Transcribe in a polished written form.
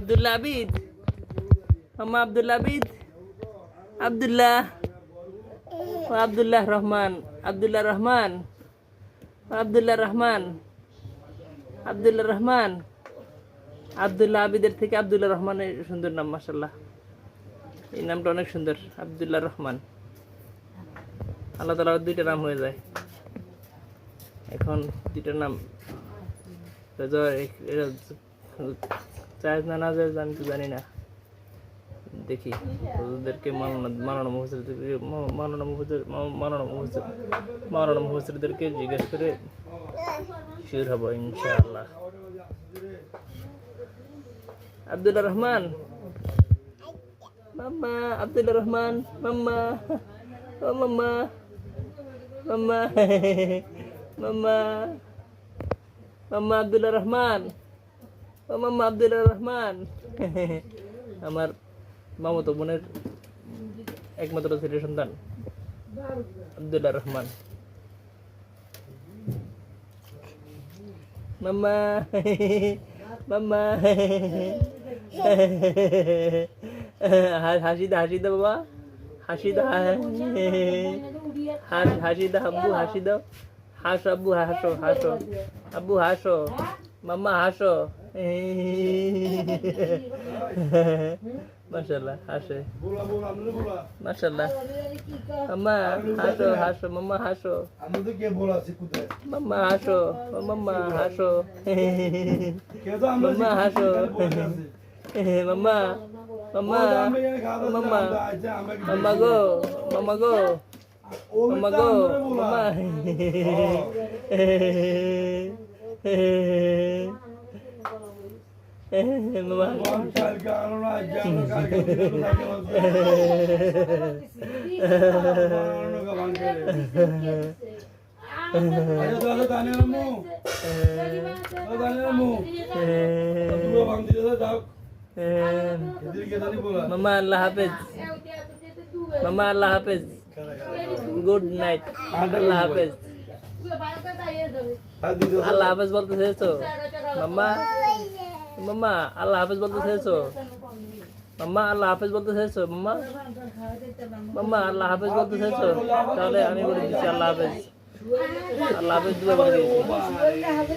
আব্দুল্লাহ আবিদ, মাম্মা আব্দুল্লাহ আবিদ, আব্দুল্লাহ, ও আব্দুল্লাহ রহমান, আব্দুল্লাহ রহমান, আব্দুল্লাহ রহমান, আব্দুল্লাহ রহমান। আব্দুল্লাহ আবিদের থেকে আব্দুল্লাহ রহমানের সুন্দর নাম, মাশাআল্লাহ। এই নামটা অনেক সুন্দর, আব্দুল্লাহ রহমান। আল্লাহ তাআলার দুইটা নাম হয়ে যায়। এখন দুইটা নাম চার্জ না যায় আমি তো জানি না। দেখি ওদেরকে মাওলানা মুফাসসিরদেরকে জিজ্ঞেস করে শিওর হব ইনশাআল্লাহ। আব্দুল্লাহ রহমান, মাম্মা আব্দুল্লাহ রহমান, মাম্মা, ও মাম্মা, মাম্মা, মাম্মা, মাম্মা আব্দুল্লাহ রহমান, ও মাম্মা আব্দুল্লাহ রহমান। আমার মামাতো বোনের একমাত্র ছেলে সন্তান আব্দুল্লাহ রহমান। মাম্মা, মাম্মা, হাসি দা, হাসি দাও বাবা, হাসি দাও, হাসি দাও আব্বু, হাসি দাও, হাসো আব্বু, হাসো, হাসো আব্বু, হাসো, মাম্মা হাসো। মাশাআল্লাহ হাসে, মাশাআল্লাহ। মাম্মা হাসো, হাসো মাম্মা, হাসো মাম্মা, হাসো মাম্মা, হাসো মাম্মা, হাসো মাম্মা, মাম্মা, মাম্মা, মাম্মা গো, মাম্মা গো, মাম্মা গো, মাম্মা। মামা আল্লাহ হাফেজ, মামা আল্লাহ হাফেজ, গুড নাইট, আল্লাহ হাফেজ। আল্লাহ হাফেজ বলতে চেয়েছো মাম্মা? মাম্মা আল্লাহ হাফেজ বলতে চেয়েছো? মাম্মা আল্লাহ হাফেজ বলতে চেয়েছো? মাম্মা, মাম্মা আল্লাহ হাফেজ বলতে চেয়েছো? তাহলে আমি বলে দিচ্ছি আল্লাহ হাফেজ, আল্লাহ হাফেজ দুয়া বলে দিয়েছি।